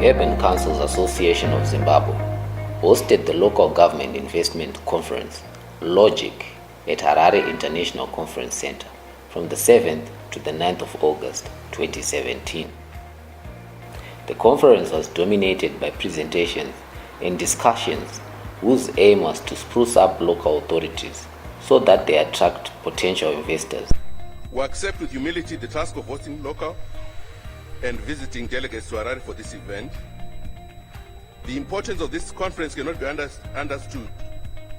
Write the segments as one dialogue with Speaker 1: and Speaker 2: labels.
Speaker 1: Urban Councils Association of Zimbabwe hosted the Local Government Investment Conference, LOGIC, at Harare International Conference Center from the 7th to the 9th of August 2017. The conference was dominated by presentations and discussions whose aim was to spruce up local authorities so that they attract potential investors.
Speaker 2: We accept with humility the task of hosting local and visiting delegates to Harare for this event. The importance of this conference cannot be understood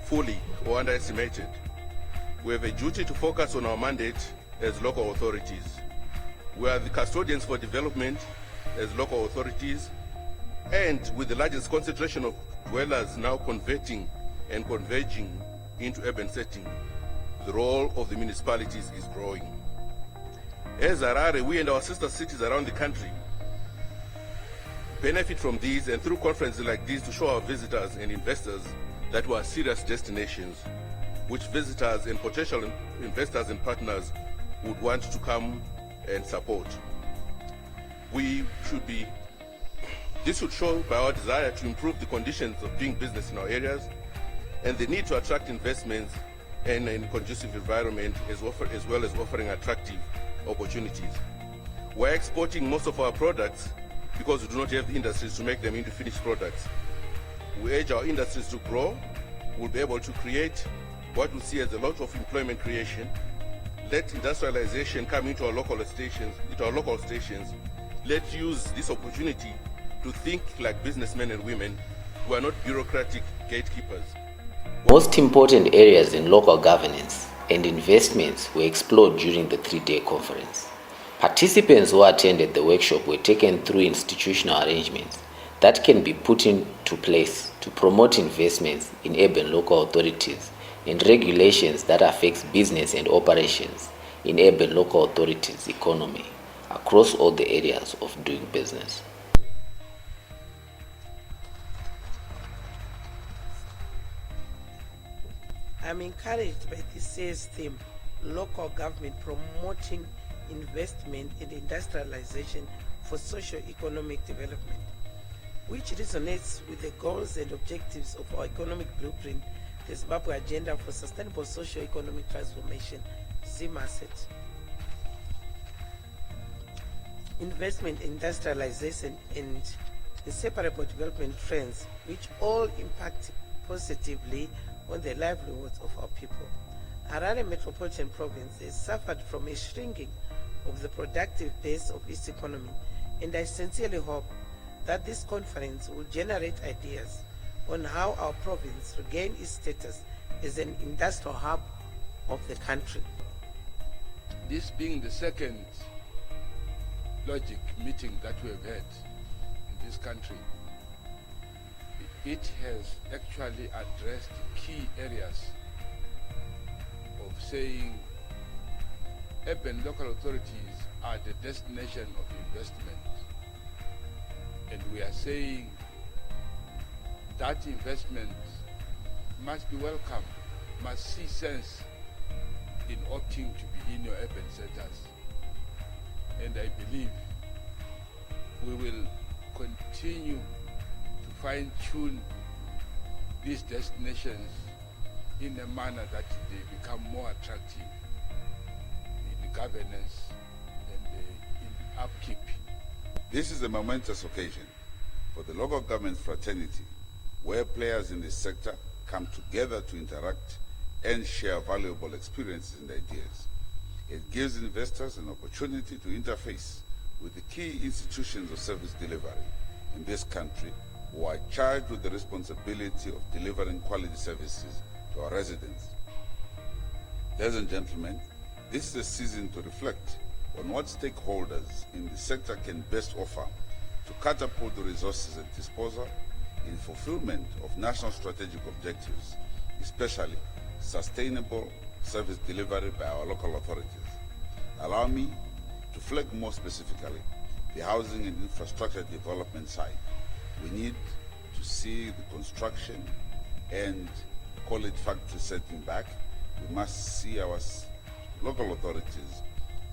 Speaker 2: fully or underestimated. We have a duty to focus on our mandate as local authorities. We are the custodians for development as local authorities, and with the largest concentration of dwellers now converting and converging into urban settings, the role of the municipalities is growing. As Harare, we and our sister cities around the country benefit from these, and through conferences like these, to show our visitors and investors that we are serious destinations which visitors and potential investors and partners would want to come and support. This should show by our desire to improve the conditions of doing business in our areas and the need to attract investments and in a conducive environment, as well as offering attractive opportunities. We're exporting most of our products because we do not have the industries to make them into finished products. We urge our industries to grow. We'll be able to create what we see as a lot of employment creation. Let industrialization come into our local stations. Let's use this opportunity to think like businessmen and women who are not bureaucratic gatekeepers.
Speaker 1: Most important areas in local governance and investments were explored during the 3-day conference. Participants who attended the workshop were taken through institutional arrangements that can be put into place to promote investments in urban local authorities and regulations that affect business and operations in urban local authorities' economy across all the areas of doing business.
Speaker 3: I'm encouraged by this sales theme, local government promoting investment and industrialization for socio-economic development, which resonates with the goals and objectives of our economic blueprint, the Zimbabwe Agenda for Sustainable Socio-Economic Transformation, ZIMASET. Investment, industrialization, and inseparable development trends, which all impact positively on the livelihoods of our people. Harare Metropolitan Province has suffered from a shrinking of the productive base of its economy, and I sincerely hope that this conference will generate ideas on how our province regain its status as an industrial hub of the country.
Speaker 4: This being the second LOGIC meeting that we have had in this country, it has actually addressed key areas of saying urban local authorities are the destination of investment. And we are saying that investment must be welcome, must see sense in opting to be in your urban centers. And I believe we will continue to fine-tune these destinations in a manner that they become more attractive in governance and in upkeep.
Speaker 5: This is a momentous occasion for the local government fraternity, where players in this sector come together to interact and share valuable experiences and ideas. It gives investors an opportunity to interface with the key institutions of service delivery in this country who are charged with the responsibility of delivering quality services to our residents. Ladies and gentlemen, this is a season to reflect on what stakeholders in the sector can best offer to catapult the resources at disposal in fulfillment of national strategic objectives, especially sustainable service delivery by our local authorities. Allow me to flag more specifically the housing and infrastructure development side. We need to see the construction and call it factory setting back. We must see our local authorities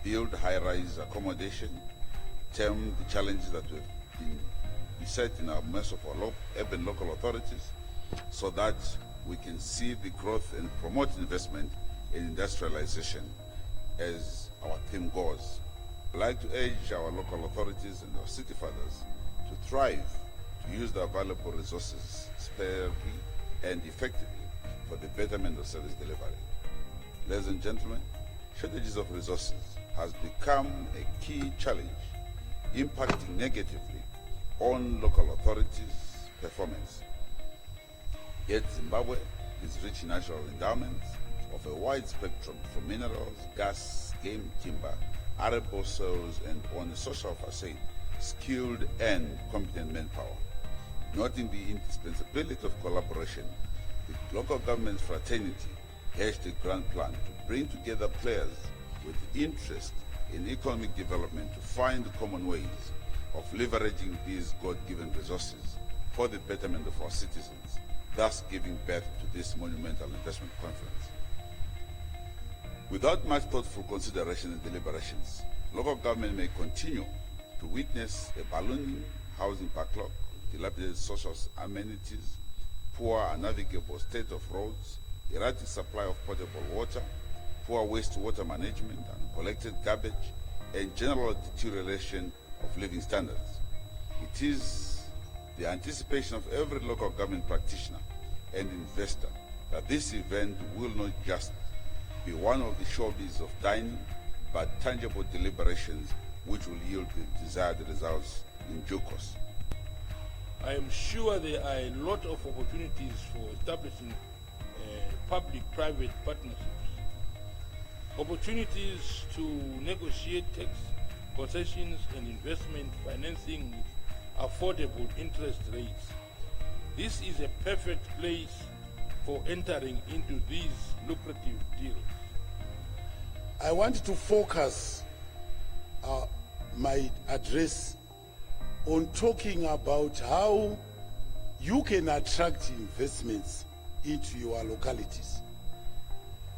Speaker 5: build high-rise accommodation, term the challenges that we've been be set in our most of our urban local authorities so that we can see the growth and promote investment in industrialization as our theme goes. I'd like to urge our local authorities and our city fathers to thrive, to use their valuable resources sparingly and effectively for the betterment of service delivery. Ladies and gentlemen, shortages of resources has become a key challenge, impacting negatively on local authorities' performance. Yet Zimbabwe is rich in natural endowments of a wide spectrum from minerals, gas, game, timber, arable soils, and on the social facade, skilled and competent manpower. Noting the indispensability of collaboration, the local government fraternity hatched a grand plan to bring together players with interest in economic development to find common ways of leveraging these God-given resources for the betterment of our citizens, thus giving birth to this monumental investment conference. Without much thoughtful consideration and deliberations, local government may continue to witness a ballooning housing backlog, dilapidated social amenities, poor unnavigable state of roads, erratic supply of potable water, poor wastewater management, uncollected garbage, and general deterioration of living standards. It is the anticipation of every local government practitioner and investor that this event will not just be one of the showbiz of dining, but tangible deliberations which will yield the desired results in due course.
Speaker 6: I am sure there are a lot of opportunities for establishing public-private partnerships, opportunities to negotiate tax concessions and investment financing with affordable interest rates. This is a perfect place for entering into these lucrative deals.
Speaker 7: I want to focus my address on talking about how you can attract investments into your localities.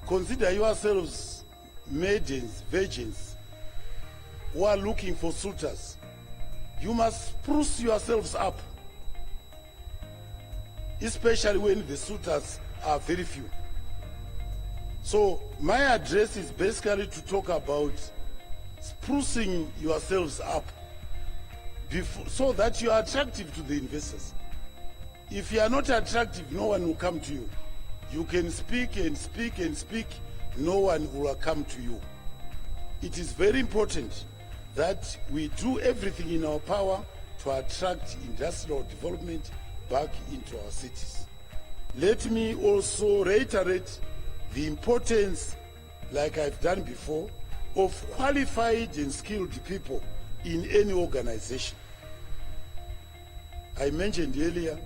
Speaker 7: Consider yourselves maidens, virgins, who are looking for suitors. You must spruce yourselves up, especially when the suitors are very few. So my address is basically to talk about sprucing yourselves up so that you are attractive to the investors. If you are not attractive, no one will come to you. You can speak and speak and speak, no one will come to you. It is very important that we do everything in our power to attract industrial development back into our cities. Let me also reiterate the importance, like I've done before, of qualified and skilled people in any organization. I mentioned earlier,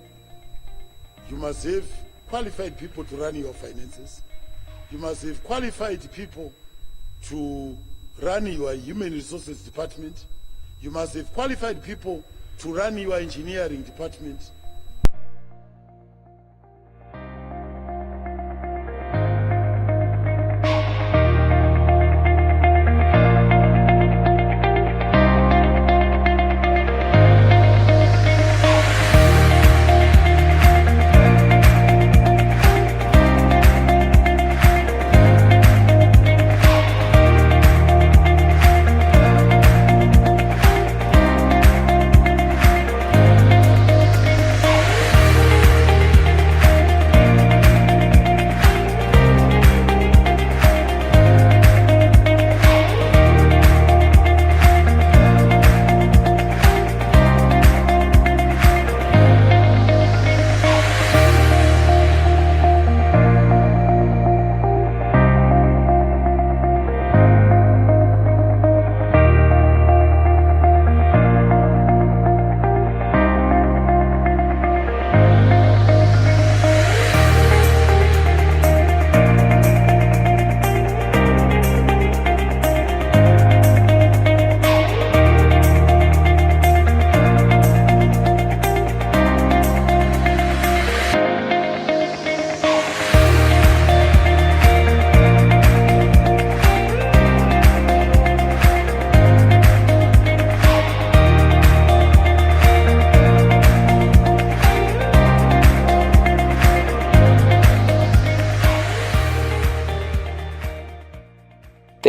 Speaker 7: you must have qualified people to run your finances. You must have qualified people to run your human resources department. You must have qualified people to run your engineering department.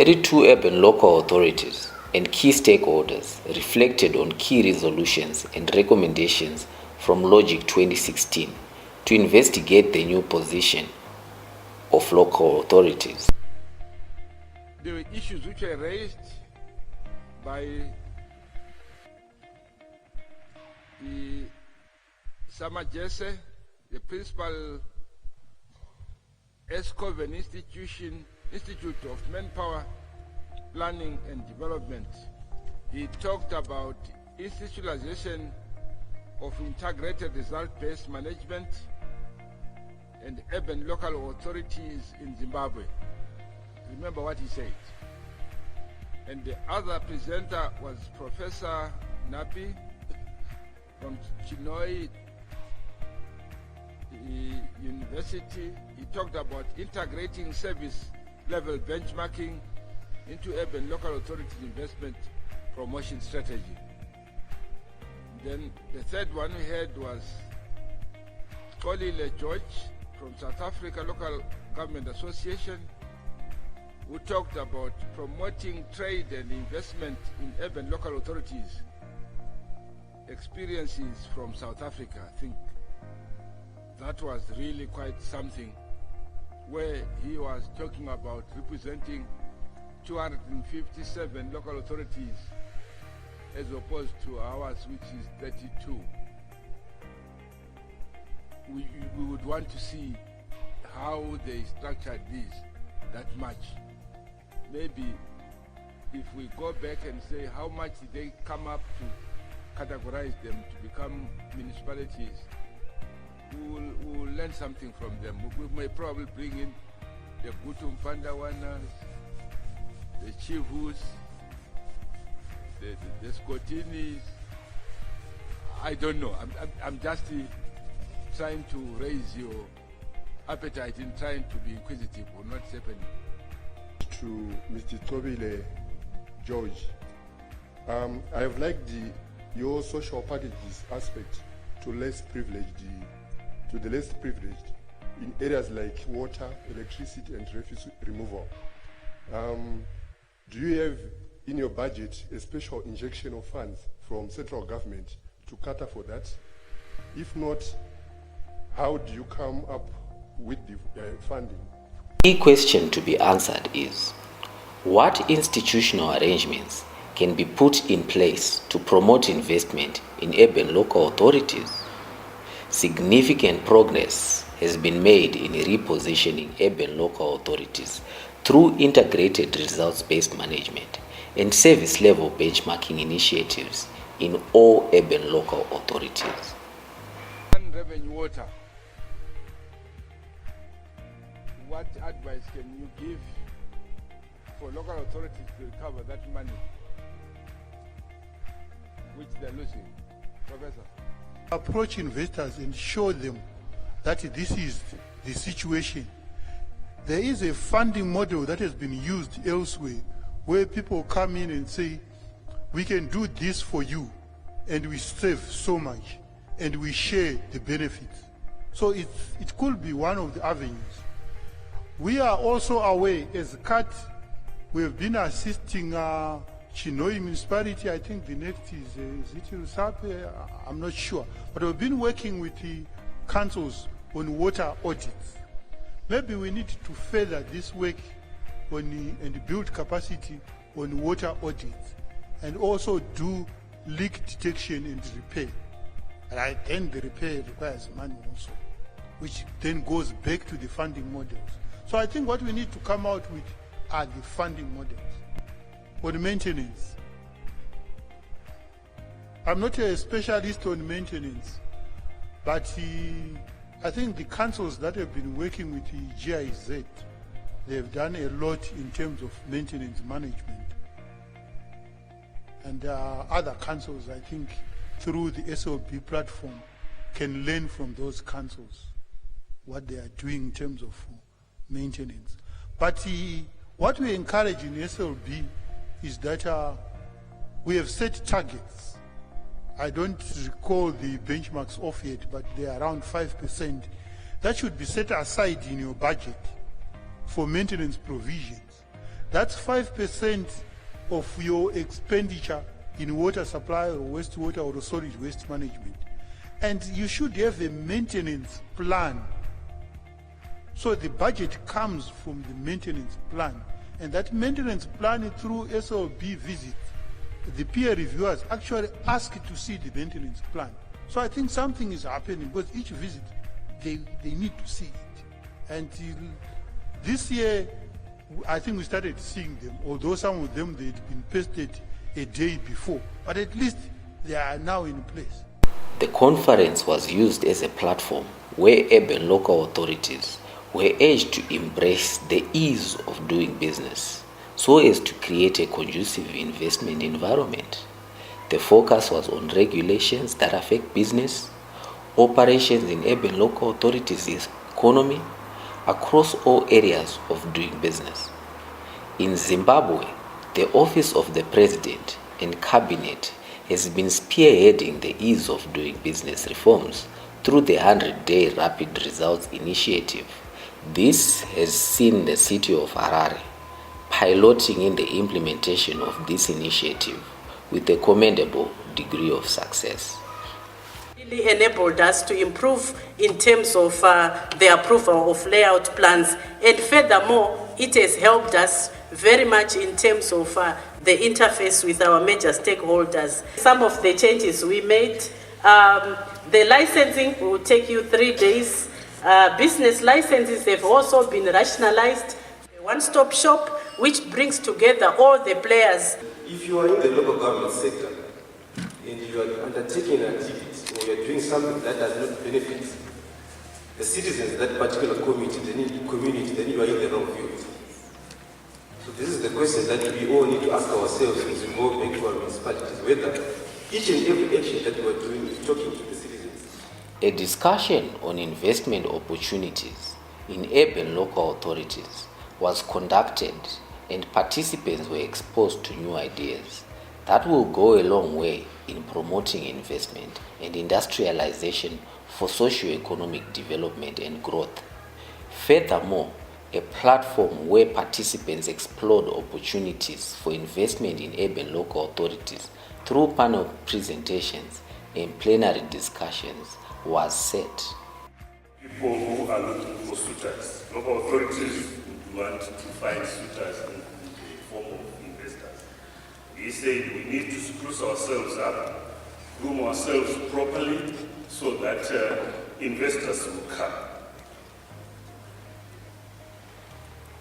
Speaker 1: 32 urban local authorities and key stakeholders reflected on key resolutions and recommendations from Logic 2016 to investigate the new position of local authorities.
Speaker 4: There were issues which were raised by the Samajese, the principal Escoven Institute of Manpower Planning and Development. He talked about institutionalization of integrated result-based management and urban local authorities in Zimbabwe. Remember what he said. And the other presenter was Professor Napi from Chinoi University. He talked about integrating service level benchmarking into urban local authorities investment promotion strategy. Then the third one we had was Cllr George from South Africa Local Government Association, who talked about promoting trade and investment in urban local authorities, experiences from South Africa. I think that was really quite something, where he was talking about representing 257 local authorities as opposed to ours, which is 32. We would want to see how they structured this that much. Maybe if we go back and say how much did they come up to categorize them to become municipalities, we will learn something from them. We may probably bring in the Gutum Pandawanas, the Chivus, the Scotinis. I don't know. I'm just trying to raise your appetite in trying to be inquisitive on what's happening.
Speaker 8: To Mr. Tobile George, I have liked your social packages aspect to less privileged, to the less privileged in areas like water, electricity, and refuse removal. Do you have in your budget a special injection of funds from central government to cater for that? If not, how do you come up with the funding?
Speaker 1: The key question to be answered is, what institutional arrangements can be put in place to promote investment in urban local authorities? Significant progress has been made in repositioning urban local authorities through integrated results-based management and service-level benchmarking initiatives in all urban local authorities.
Speaker 4: Revenue water. What advice can you give for local authorities to recover that money which they're losing? Professor?
Speaker 7: Approach investors and show them that this is the situation. There is a funding model that has been used elsewhere where people come in and say, we can do this for you and we save so much and we share the benefits. So it could be one of the avenues. We are also aware, as CAT, we have been assisting Chinoi municipality. I think the next is it Usape? I'm not sure. But we've been working with the councils on water audits. Maybe we need to further this work and build capacity on water audits and also do leak detection and repair. And then the repair requires money also, which then goes back to the funding models. So I think what we need to come out with are the funding models. On maintenance, I'm not a specialist on maintenance, but I think the councils that have been working with the GIZ, they have done a lot in terms of maintenance management. And other councils, I think, through the SLB platform, can learn from those councils what they are doing in terms of maintenance. But what we encourage in SLB is that we have set targets. I don't recall the benchmarks off yet, but they are around 5%. That should be set aside in your budget for maintenance provisions. That's 5% of your expenditure in water supply or wastewater or solid waste management. And you should have a maintenance plan. So the budget comes from the maintenance plan. And that maintenance plan through SLB visits, the peer reviewers actually ask to see the maintenance plan. So I think something is happening because each visit, they need to see it. And this year, I think we started seeing them, although some of them, they'd been pasted a day before. But at least they are now in place.
Speaker 1: The conference was used as a platform where urban local authorities were urged to embrace the ease of doing business so as to create a conducive investment environment. The focus was on regulations that affect business, operations in urban local authorities' economy across all areas of doing business. In Zimbabwe, the Office of the President and Cabinet has been spearheading the ease of doing business reforms through the 100-day Rapid Results Initiative. This has seen the city of Harare piloting in the implementation of this initiative with a commendable degree of success.
Speaker 9: Really enabled us to improve in terms of the approval of layout plans, and furthermore, it has helped us very much in terms of the interface with our major stakeholders. Some of the changes we made, the licensing will take you 3 days. Business licenses have also been rationalized. A one-stop shop which brings together all the players.
Speaker 10: If you are in the local government sector and you are undertaking an activity or you are doing something that does not benefit the citizens of that particular community, then you are in the wrong field. So this is the question that we all need to ask ourselves as we go back to our municipalities, whether each and every action that we are doing is talking to the citizens.
Speaker 1: A discussion on investment opportunities in urban local authorities was conducted and participants were exposed to new ideas that will go a long way in promoting investment and industrialization for socio-economic development and growth. Furthermore, a platform where participants explored opportunities for investment in urban local authorities through panel presentations and plenary discussions was set.
Speaker 11: People who are looking for suitors, local authorities would want to find suitors in the form of investors. We said we need to spruce ourselves up, groom ourselves properly so that investors will come.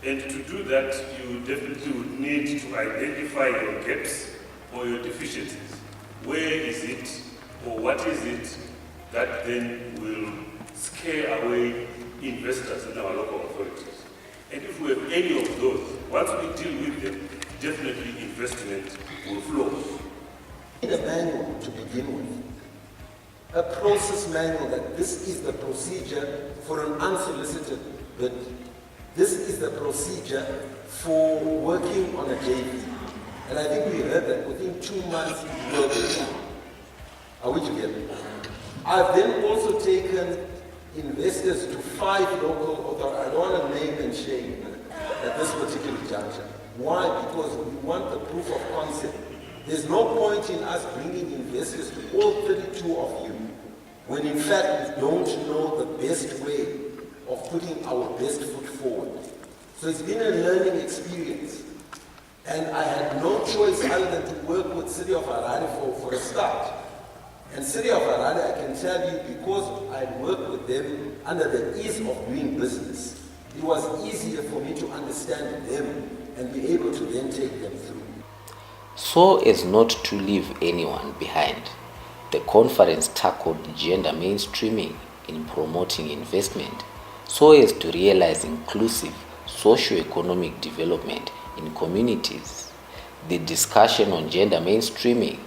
Speaker 11: And to do that, you definitely would need to identify your gaps or your deficiencies. Where is it or what is it that then will scare away investors in our local authorities? And if we have any of those, once we deal with them, definitely investment will flow.
Speaker 12: In a manual to begin with, a process manual that this is the procedure for an unsolicited bid. This is the procedure for working on a JV. And I think we heard that within 2 months we'll be done. Are we together? I've then also taken investors to 5 local authorities. I don't want to name and shame at this particular juncture. Why? Because we want the proof of concept. There's no point in us bringing investors to all 32 of you when in fact we don't know the best way of putting our best foot forward. So it's been a learning experience. And I had no choice other than to work with City of Harare for a start. And City of Harare, I can tell you, because I'd worked with them under the ease of doing business, it was easier for me to understand them and be able to then take them through.
Speaker 1: So as not to leave anyone behind, the conference tackled gender mainstreaming in promoting investment so as to realize inclusive socio-economic development in communities. The discussion on gender mainstreaming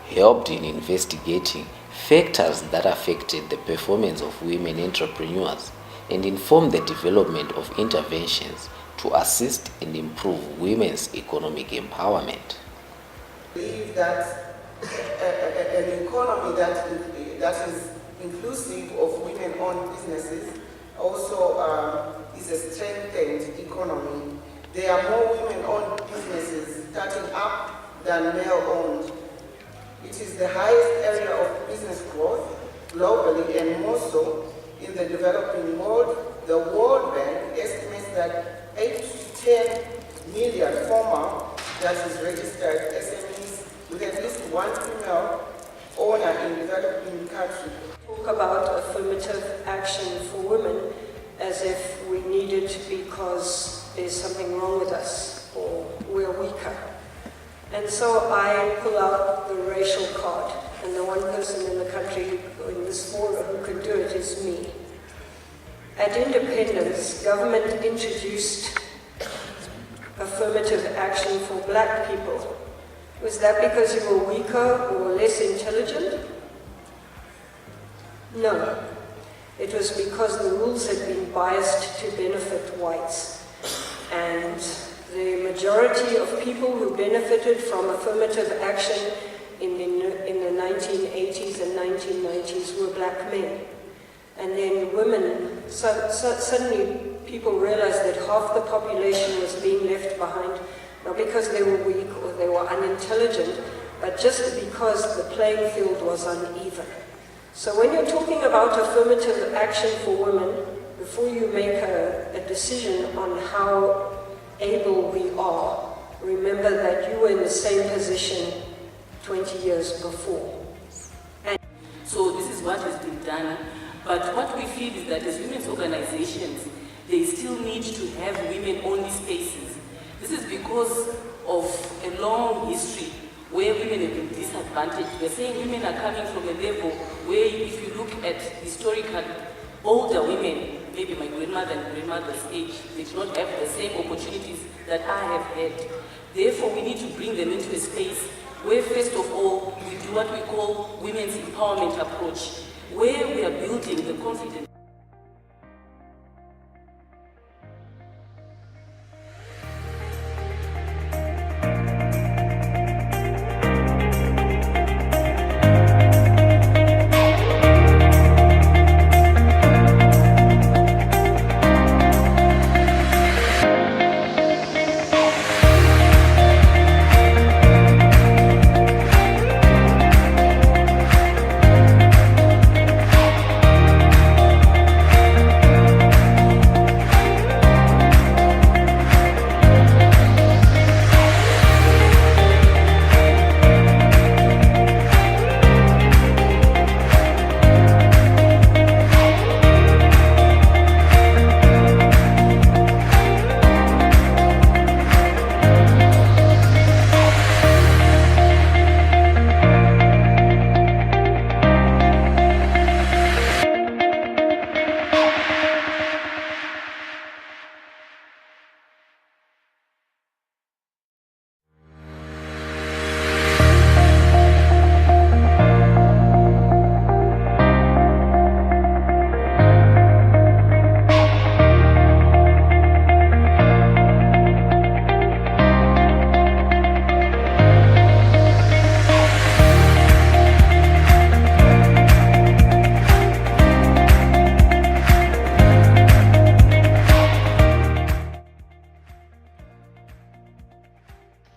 Speaker 1: helped in investigating factors that affected the performance of women entrepreneurs and informed the development of interventions to assist and improve women's economic empowerment.
Speaker 3: I believe that an economy that is inclusive of women-owned businesses also is a strengthened economy, There are more women-owned businesses starting up than male-owned. It is the highest area of business growth globally and more so in the developing world. The World Bank estimates that 8 to 10 million former, that is registered SMEs with at least one female owner in developing countries.
Speaker 13: Talk about affirmative action for women as if we need it because there's something wrong with us or we're weaker. And so I pull out the racial card, and the one person in the country in this forum who could do it is me. At independence, government introduced affirmative action for black people. Was that because you were weaker or less intelligent? No. It was because the rules had been biased to benefit whites. And the majority of people who benefited from affirmative action in the 1980s and 1990s were black men. And then women, suddenly people realized that half the population was being left behind, not because they were weak or they were unintelligent, but just because the playing field was uneven. So when you're talking about affirmative action for women, before you make a decision on how able we are, remember that you were in the same position 20 years before.
Speaker 14: And so this is what has been done, but what we feel is that as women's organizations, they still need to have women-only spaces. This is because of a long history where women have been disadvantaged. We're saying women are coming from a level where if you look at historical older women, maybe my grandmother and grandmother's age, they do not have the same opportunities that I have had. Therefore, we need to bring them into a space where, first of all, we do what we call women's empowerment approach, where we are building the confidence.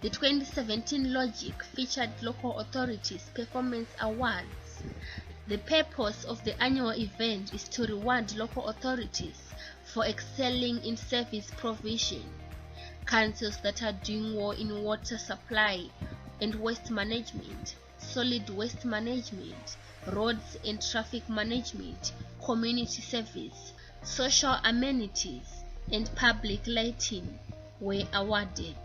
Speaker 15: The 2017 Logic featured Local Authorities Performance Awards. The purpose of the annual event is to reward local authorities for excelling in service provision. Councils that are doing well in water supply and waste management, solid waste management, roads and traffic management, community service, social amenities, and public lighting were awarded.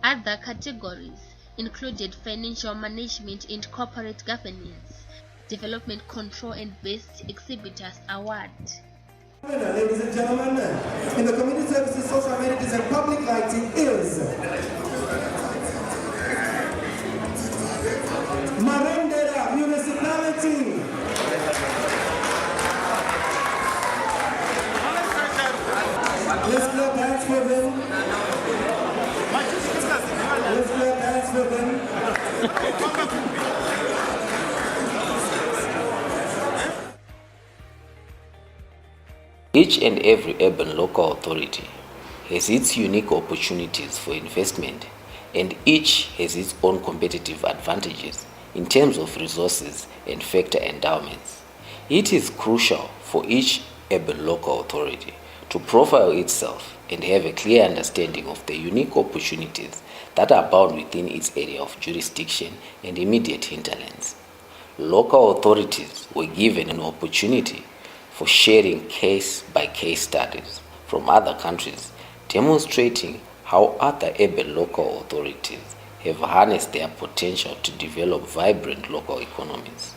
Speaker 15: Other categories included Financial Management and Corporate Governance, Development Control and Best Exhibitors Award.
Speaker 16: Ladies and gentlemen, in the community services, social amenities and public lighting is Mavesera Municipality. Let's clap hands for them. Let's clap hands for them.
Speaker 1: Each and every urban local authority has its unique opportunities for investment, and each has its own competitive advantages in terms of resources and factor endowments. It is crucial for each urban local authority to profile itself and have a clear understanding of the unique opportunities that are bound within its area of jurisdiction and immediate hinterlands. Local authorities were given an opportunity for sharing case-by-case studies from other countries, demonstrating how other urban local authorities have harnessed their potential to develop vibrant local economies.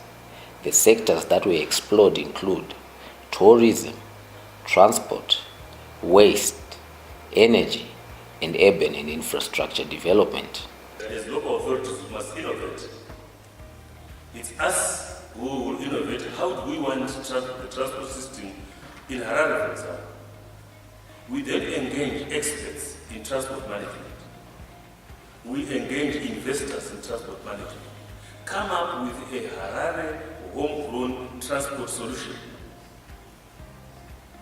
Speaker 1: The sectors that were explored include tourism, transport, waste, energy, and urban and infrastructure development.
Speaker 11: As local authorities, we must innovate. It's us who will innovate. How do we want the transport system in Harare, for example? We then engage experts in transport management. We engage investors in transport management. Come up with a Harare homegrown transport solution.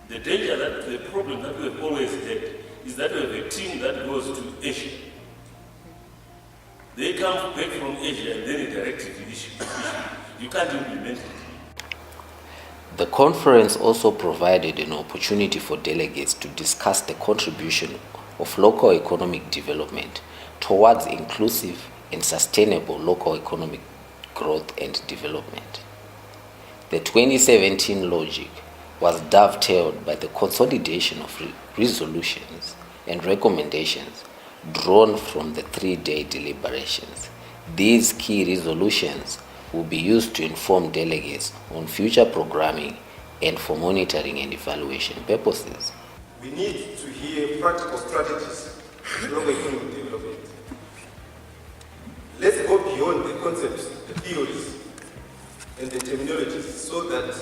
Speaker 11: The danger, that the problem that we have always had is that we have a team that goes to Asia. They come back from Asia and then a directive issue. You can't implement it.
Speaker 1: The conference also provided an opportunity for delegates to discuss the contribution of local economic development towards inclusive and sustainable local economic growth and development. The 2017 logic was dovetailed by the consolidation of resolutions and recommendations drawn from the 3-day deliberations. These key resolutions will be used to inform delegates on future programming and for monitoring and evaluation purposes.
Speaker 10: We need to hear practical strategies for local economic development. Let's go beyond the concepts, the theories, and the terminologies so that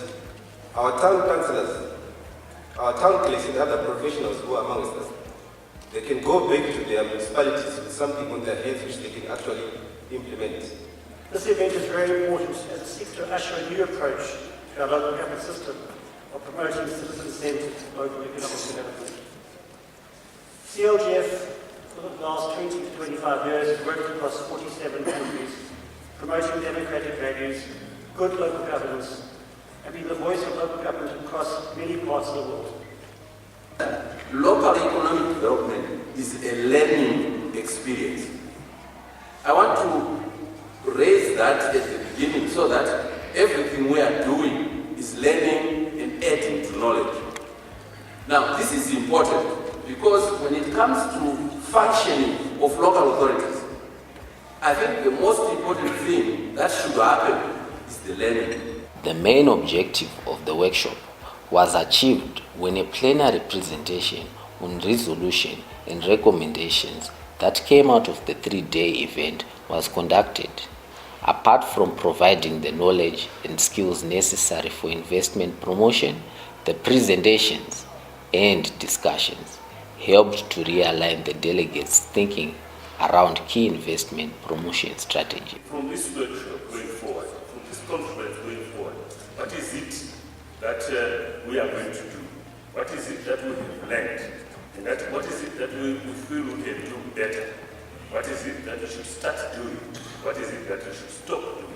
Speaker 10: our town councillors, our town clerks and other professionals who are amongst us, they can go back to their municipalities with something on their heads which they can actually implement.
Speaker 17: This event is very important as it seeks to usher a new approach to our local government system of promoting citizen-centred local economic development. CLGF, for the last 20 to 25 years, has worked across 47 countries, promoting democratic values, good local governance, and being the voice of local government across many parts of the world.
Speaker 18: Local economic development is a learning experience. I want to raise that at the beginning so that everything we are doing is learning and adding to knowledge. Now, this is important because when it comes to functioning of local authorities, I think the most important thing that should happen is the learning.
Speaker 1: The main objective of the workshop was achieved when a plenary presentation on resolution and recommendations that came out of the 3-day event was conducted. Apart from providing the knowledge and skills necessary for investment promotion, the presentations and discussions helped to realign the delegates' thinking around key investment promotion strategy.
Speaker 11: From this workshop going forward, from this conference going forward, what is it that we are going to do? What is it that we have learned? And what is it that we feel we can do better? What is it that we should start doing? What is it that we should stop doing?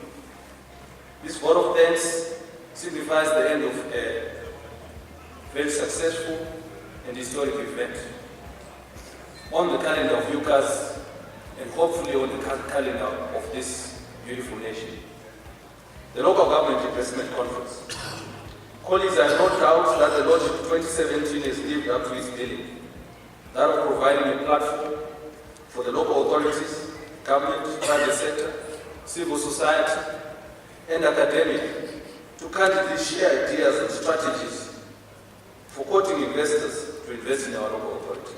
Speaker 10: This vote of thanks signifies the end of a very successful and historic event on the calendar of UCAZ and hopefully on the calendar of this beautiful nation. The Local Government Investment Conference. Colleagues, I have no doubt that the Logic 2017 has lived up to its billing, that of providing a platform for the local authorities, government, private sector, civil society, and academia to candidly share ideas and strategies for courting investors to invest in our local authorities.